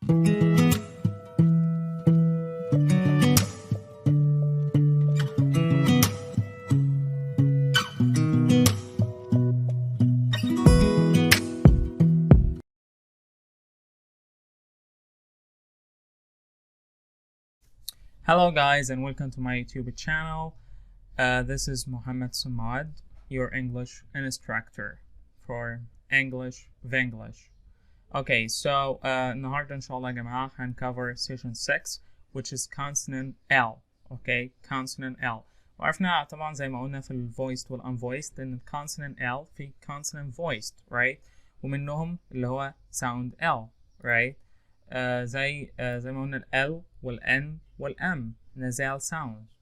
Hello guys, and welcome to my YouTube channel. This is Mohammed Samad, your English instructor for English Venglish. Okay, so النهارده إن شاء الله يا جماعة هنcover session 6 which is consonant L. Okay, consonant L. وعرفنا طبعا زي ما قلنا في ال voiced وال unvoiced إن ال consonant L في consonant voiced, right? ومنهم اللي هو sound L, right? زي ما قلنا ال L وال N وال M nasal sounds,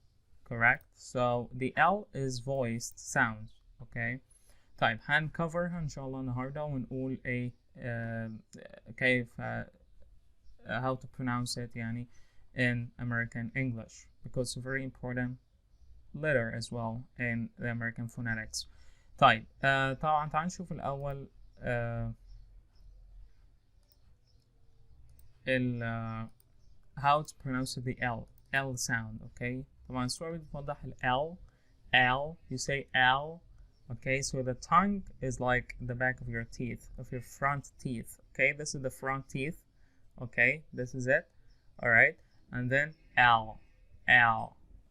correct? So the L is voiced sounds, okay? طيب هنكفرها إن شاء الله النهاردة ونقول إيه كيف how to pronounce it يعني in American English because it's a very important letter as well in the American phonetics. طيب طبعا تعال نشوف الأول how to pronounce the L sound, okay? طبعا الصورة بتوضح ال L, you say L, okay? So the tongue is like the back of your teeth, of your front teeth, okay? This is the front teeth, okay? This is it, all right? And then L,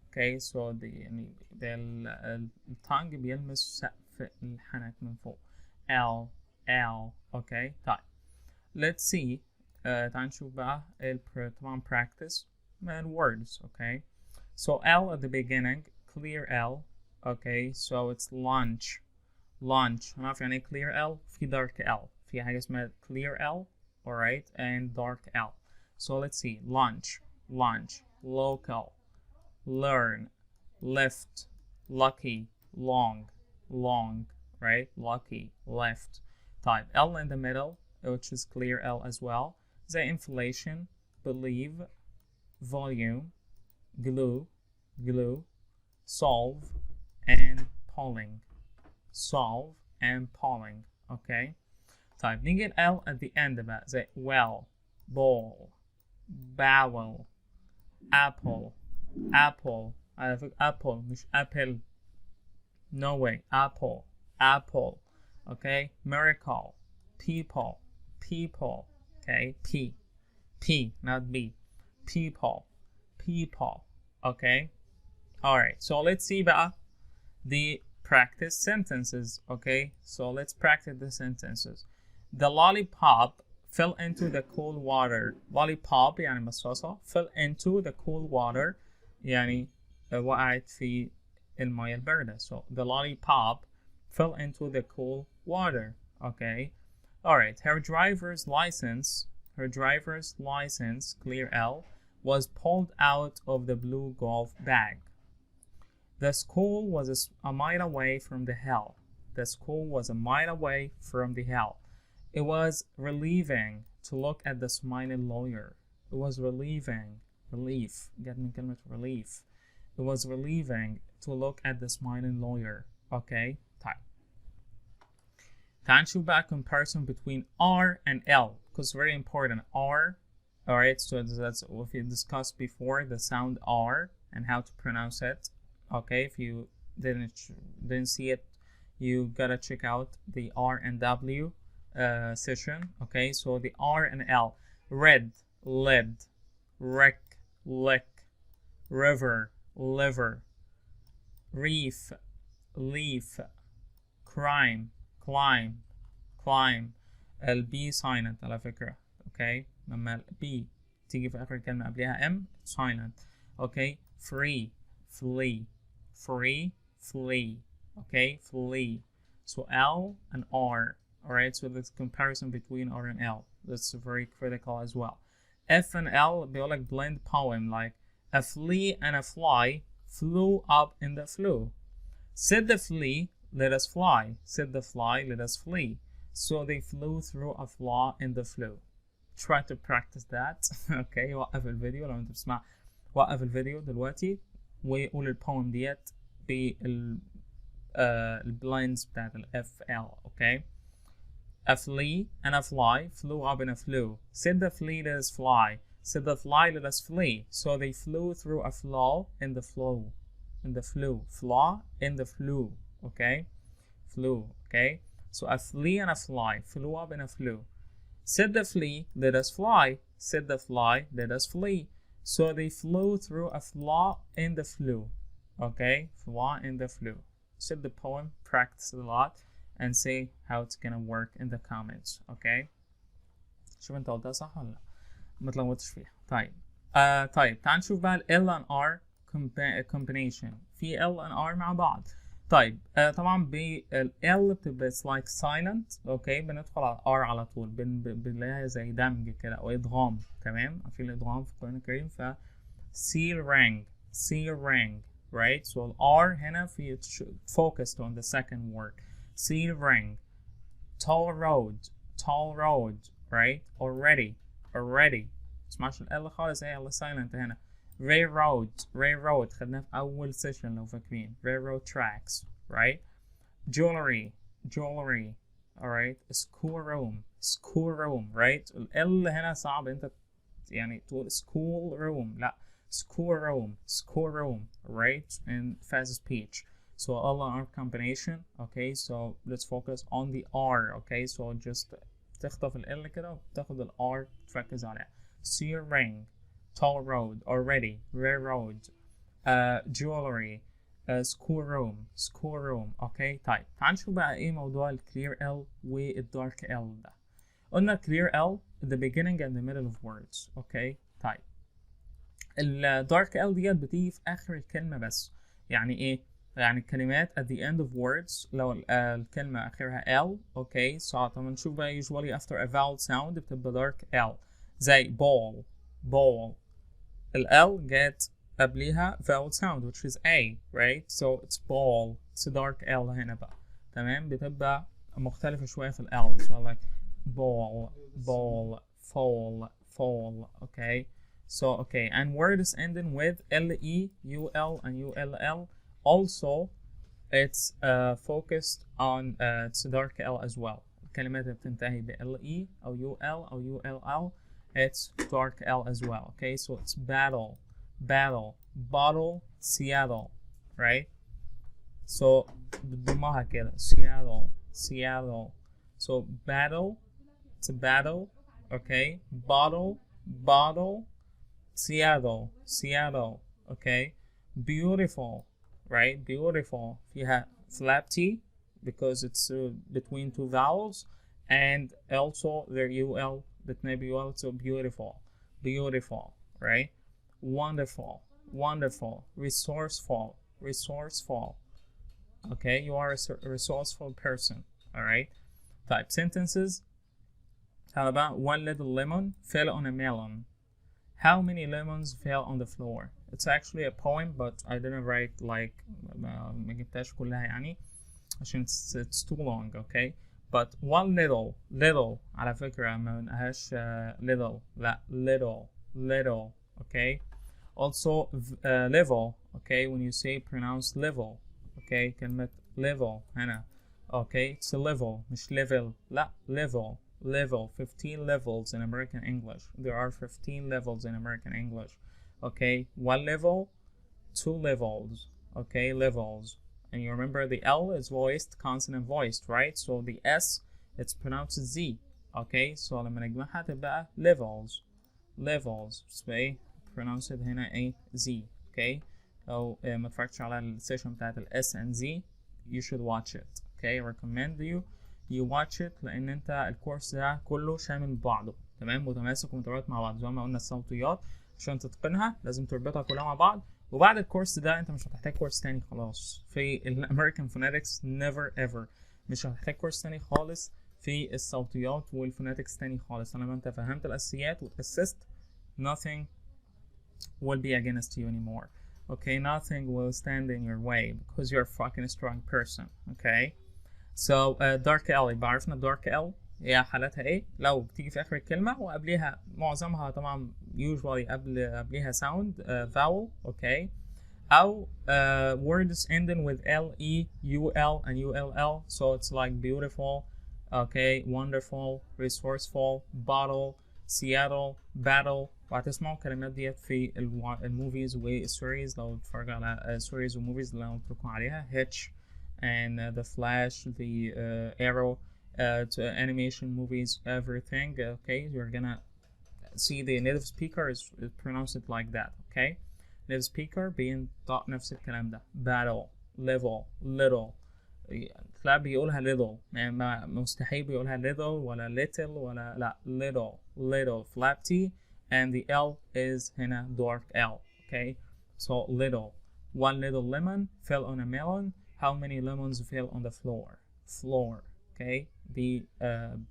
okay? So the tongue بيلمس سقف الحنك من فوق. L, okay? طيب let's see. تعال نشوف بقى طبعا practice and words, okay? So L at the beginning, clear L, okay? So it's lunch. هنعرف يعني clear L في dark L. في حاجة اسمها clear L, alright? And dark L. So let's see. Lunch, local, learn, lift, lucky, long, right? Lucky, left. Type L in the middle, which is clear L as well. The inflation, believe, volume, glue, solve, and polling. Okay? طيب نيجي L at the end بقى زي well, ball, bowel, apple, على فكرة apple مش apple, no way, apple, okay? Miracle, people, okay? P, not B. People, okay? Alright, so let's see بقى the practice sentences, okay? So let's practice the sentences. The lollipop fell into the cool water. Lollipop يعني مصاصة fell into the cool water يعني وقعت في المياه الباردة. So the lollipop fell into the cool water, okay? Alright, her driver's license, clear L, was pulled out of the blue golf bag. The school was a mile away from the hill. It was relieving to look at the smiling lawyer. Get من كلمة relief. It was relieving to look at the smiling lawyer. Okay, طيب. تعال نشوف بقى comparison between R and L because very important. R, alright, so that's what we discussed before, the sound R and how to pronounce it. Okay, if you didn't see it, you gotta check out the R and W session. Okay, so the R and L: red, lead, wreck, lick, river, liver, reef, leaf, crime, climb. ال B silent على فكرة. Okay, لما ال B تيجي في آخر كلمة قبلها M silent. Okay, free, flee. Okay, flee. So L and R. Alright, so this comparison between R and L. That's very critical as well. F and L بيقولك blend poem like a flea and a fly flew up in the flue. Said the flea, let us fly. Said the fly, let us flee. So they flew through a flaw in the flue. Try to practice that. Okay, وقف الفيديو لو انت بتسمع. وقف الفيديو دلوقتي وقول البوم ديت بالبلايندز بتاعت ال FL. Okay. a flea and a fly flew up in a flue. Said the flea, let us fly. Said the fly, let us flee. So they flew through a flaw in the flue. In the flue. Flaw in the flue. Okay? Flue. Okay? So a flea and a fly flew up in a flue. Said the flea, let us fly. Said the fly, let us flee. So they flew through a flaw in the flue. Okay? Flaw in the flue. Said the poem, practice a lot, and say how it's gonna work in the comments. Okay? شوف انت قلتها صح ولا لا؟ ما تلخبطش فيها. طيب. طيب تعال نشوف بقى ال L and R combination. في L and R مع بعض. طيب طبعا بال L بتبقى like silent. اوكي بندخل على R على طول. بنلاقيها زي دمج كده او ادغام. تمام؟ في الادغام في القرآن الكريم. ف seal ring. Right? So ال R هنا في focused on the second word. Seal ring. Tall road. Right? Already. تسمعش ال L خالص هي ال silent هنا. railroad خدناها في أول سيشن لو فاكرين. railroad tracks. Right? jewelry. Alright? school room. Right? ال L هنا صعب انت يعني تقول school room. لا. school room. Right? In fast speech. So L and R combination. Okay? So let's focus on the R. Okay? So just تخطف ال L كده وتاخد ال R تركز عليها. seal ring. tall road. already. railroad. jewelry. school room. اوكي طيب تعال نشوف بقى ايه موضوع ال clear L والdark L ده. قلنا clear L the beginning and the middle of words. اوكي طيب ال dark L ديت بتيجي في اخر الكلمة بس. يعني ايه؟ يعني الكلمات at the end of words لو الكلمة اخرها L. اوكي so طبعا نشوف بقى usually after a vowel sound بتبقى dark L. زي ball. ال L جت قبليها vowel sound which is A. Right? So it's ball. it's a dark L هنا بقى. تمام؟ بتبقى مختلفة شوية في ال L. So like ball, fall. Okay? So, okay. And words ending with L-E, U-L, and U-L-L. Also, it's focused on it's a dark L as well. الكلمات اللي بتنتهي ب L-E أو U-L أو U-L-L it's dark L as well. Okay? So it's battle, bottle, Seattle. Right? So بتضمها كده Seattle. So battle, it's a battle. Okay? Bottle, Seattle. Okay? Beautiful. Right? Beautiful. فيها flap T because it's between two vowels, and also their UL that may be also beautiful. Right? Wonderful. Resourceful. Okay? You are a resourceful person. Alright? Type sentences. How about one little lemon fell on a melon? How many lemons fell on the floor? It's actually a poem, but I didn't write like ما جبتهاش كلها يعني عشان it's too long. Okay? But one little على فكرة ما نقهاش little. لا little. Okay? Also level. Okay? When you say pronounce level. Okay? كلمة level هنا. Okay? It's a level مش level. لا level. 15 levels in American English. There are 15 levels in American English. Okay? One level, two levels. Okay? Levels. And you remember the L is voiced, consonant voiced, right? So the S, it's pronounced Z. Okay? So لما نجمعها تبقى levels. So pronounce it هنا A Z. Okay? لو ما اتفرجتش على السيشن بتاعت ال S and Z, you should watch it. Okay? I recommend you watch it لان انت الكورس ده كله شامل بعضه. تمام؟ متماسك ومترابط مع بعض. زي ما قلنا الصوتيات عشان تتقنها لازم تربطها كلها مع بعض. وبعد الكورس ده انت مش هتحتاج كورس تاني خلاص في الامريكان فونetics. never ever مش هتحتاج كورس تاني خالص في الصوتيات والفونetics تاني خالص. لما انت فهمت الاساسيات وتأسست nothing will be against you anymore. Okay? Nothing will stand in your way because you're a fucking strong person. Okay? So dark L يبقى عرفنا dark L هي حالتها ايه؟ لو بتيجي في اخر الكلمة وقبليها معظمها طبعا usually قبليها sound vowel. Okay? أو words ending with L, E, U, L and U, L, L. So it's like beautiful, okay, wonderful, resourceful, bottle, Seattle, battle. وهتسمعوا الكلمات ديت في الموفيز والسيريز لو بتتفرجوا على سيريز وموفيز اللي انا قلت لكم عليها. Hitch and the Flash, the Arrow, to animation movies, everything. Okay, you're gonna see the native speaker is pronounced it like that. Okay, native speaker بينطق نفس الكلام ده. Battle, level, little. تلاقي بيقولها little، يعني مستحيل بيقولها little ولا little ولا لا little flap T and the L is هنا dark L. Okay, so little. One little lemon fell on a melon. How many lemons fell on the floor? Floor. Okay, the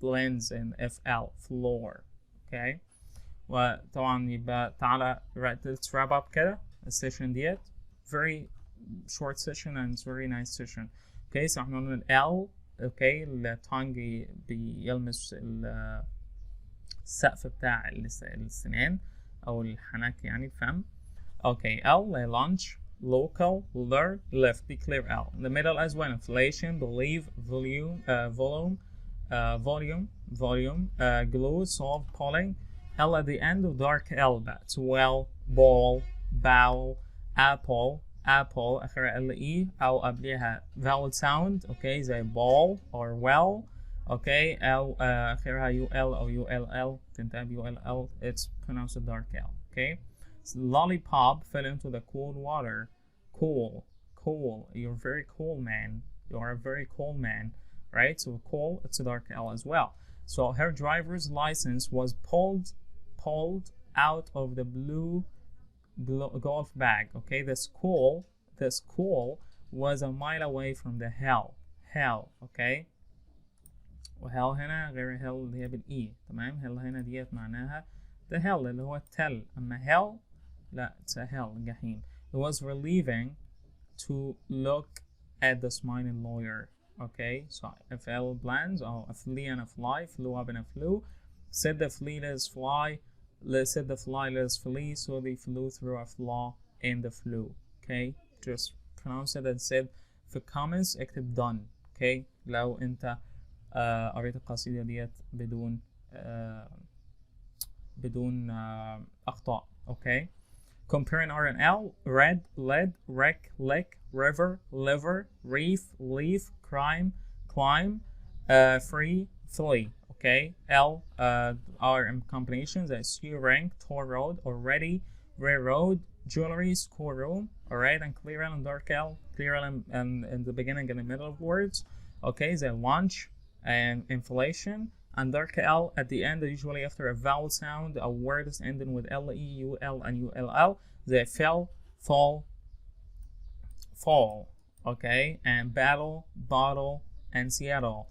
blends in FL floor. Okay, وطبعا يبقى تعالى let's wrap up كده السيشن ديت. Very short session and it's very nice session. Okay, so احنا قلنا ال L. Okay, التانج بيلمس السقف بتاع السنان او الحنك يعني الفم. Okay, L lunch, local, learn, left, declare L. The middle as well, inflation, believe, volume, glue, solve, polling. L at the end of dark L بقى. Well, ball, bow, apple, آخرها LE أو قبلها vowel sound. Okay, زي ball or well. Okay, أو آخرها UL أو ULL تنتهي ULL. It's pronounced dark L. Okay. Lollipop fell into the cold water. Cool. You're very cool, man. You are a very cool man, right? So cool, it's a dark L as well. So her driver's license was pulled out of the blue golf bag. Okay, the school was a mile away from the hell. Okay. وهell هنا غير hell اللي هي بالإي. تمام. hell هنا ديت معناها the hell اللي هو tell. أما hell لا, it's a hell, جحيم. It was relieving to look at the smiling lawyer. Okay, so if L blends, a flea and a fly, flew up and a flew. Said the flea let us fly, said the fly let us flee, so they flew through a flaw in the flew. Okay, just pronounce it and said في comments اكتب done. Okay, لو انت قريت القصيدة ديت بدون أخطاء. Okay. Comparing R and L, red, lead, wreck, lick, river, liver, reef, leaf, crime, climb, free, flee. Okay, L are in combinations as ski rank, toll road, already, railroad, jewelry, schoolroom. Alright, and clear L and dark L, clear L in the beginning and the middle of words. Okay, the launch and inflation. And dark L at the end, usually after a vowel sound, a word is ending with LE, UL, and ULL. They fell, fall. Okay, and battle, bottle, and Seattle.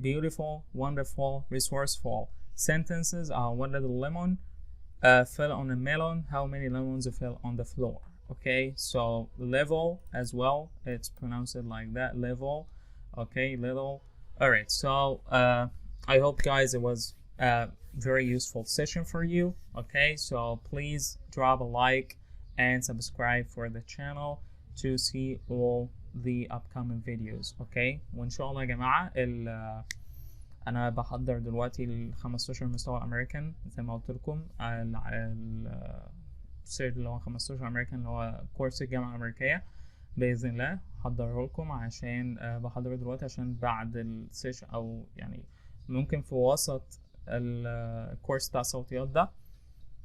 Beautiful, wonderful, resourceful. Sentences are one little lemon fell on a melon. How many lemons fell on the floor? Okay, so level as well. It's pronounced like that, level. Okay, little. All right, so I hope, guys, it was a very useful session for you. Okay, so please drop a like and subscribe for the channel to see all the upcoming videos. Okay, وإن شاء الله يا جماعة أنا بحضر دلوقتي ال 15 مستوى أمريكان زي ما قلت لكم. السير اللي هو 15 أمريكان اللي هو كورس الجامعة الأمريكية بإذن الله هحضره لكم عشان بحضره دلوقتي عشان بعد السيشن أو يعني ممكن في وسط الكورس بتاع الصوتيات ده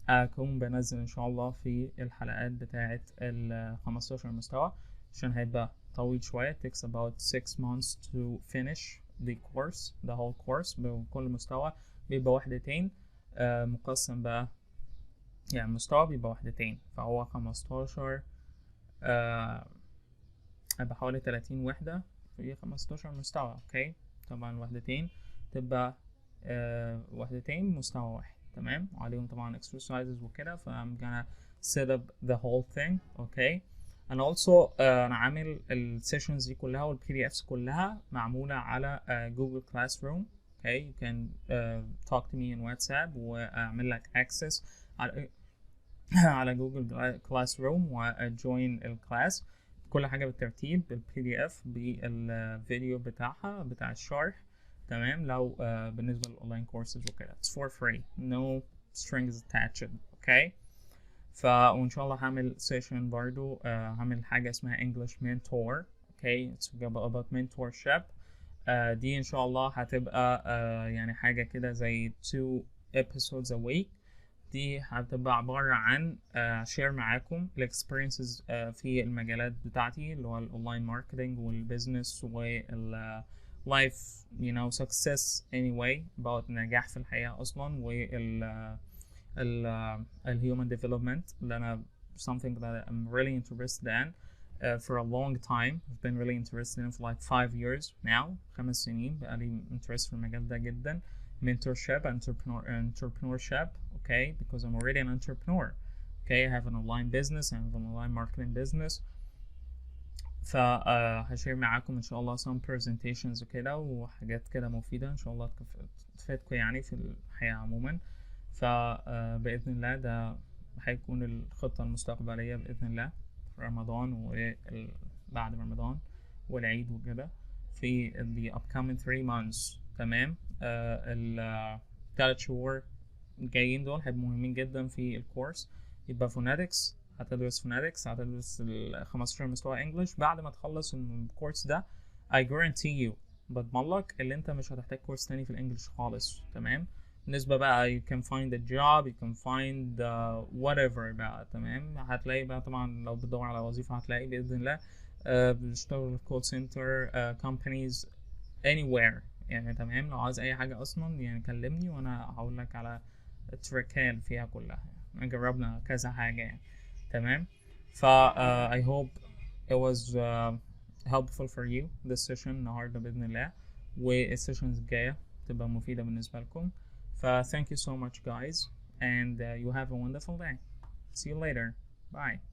أكون بنزل إن شاء الله في الحلقات بتاعة ال 15 مستوى عشان هيبقى طويل شوية. It takes about 6 months to finish the course, the whole course. بكل مستوى بيبقى وحدتين مقسم بقى يعني مستوى بيبقى وحدتين فهو 15 هيبقى حوالي 30 وحدة في 15 مستوى. اوكي طبعا وحدتين تبقى وحدتين مستوى واحد تمام وعليهم طبعا exercises وكده. ف I'm gonna set up the whole thing. okay and also انا عامل السيشنز دي كلها والPDFs كلها معمولة على Google Classroom. okay you can talk to me in WhatsApp واعمل لك access على Google Classroom وjoin الكلاس كل حاجة بالترتيب بالPDF بالفيديو بتاعها بتاع الشرح تمام. لو بالنسبة للأونلاين كورسز وكده it's for free no strings attached. اوكي. وإن شاء الله هعمل سيشن برضو، هعمل حاجة اسمها English Mentor. اوكي it's about mentorship. دي إن شاء الله هتبقى يعني حاجة كده زي 2 episodes a week. دي هتبقى عبارة عن شير معاكم الاكسبيرينسز في المجالات بتاعتي اللي هو الاونلاين ماركتنج والبيزنس واللايف success anyway about النجاح في الحياة أصلا الhuman development اللي أنا something that I'm really interested in for a long time. I've been really interested in for like 5 years now. 5 سنين بقالي interest في المجال ده جدا. Mentorship, entrepreneurship, okay, because I'm already an entrepreneur. Okay, I have an online business, I have an online marketing business. هشير معاكم ان شاء الله some presentations وكده وحاجات كده مفيدة ان شاء الله تفيدكم يعني في الحياة عموما. بإذن الله ده هيكون الخطة المستقبلية بإذن الله في رمضان وبعد رمضان والعيد وكده في the upcoming 3 months. تمام. ال3 شهور الجايين دول هيبقوا مهمين جدا في الكورس. يبقى فوناتكس، هتدرس فوناتكس، هتدرس 15 مستوى انجلش. بعد ما تخلص الكورس ده I guarantee you بضمن لك اللي انت مش هتحتاج كورس تاني في الانجليش خالص. تمام. بالنسبة بقى you can find a job, you can find whatever بقى. تمام. هتلاقي بقى طبعا لو بتدور على وظيفة هتلاقي بإذن الله بتشتغل في كول سنتر companies anywhere يعني. تمام. لو عايز اي حاجة اصلا يعني كلمني وانا هقول لك على التريكات فيها كلها. جربنا كذا حاجة يعني. تمام. I hope it was helpful for you this session النهاردة بإذن الله، والسيشنز الجاية تبقى مفيدة بالنسبة لكم. thank you so much guys and you have a wonderful day. See you later. Bye.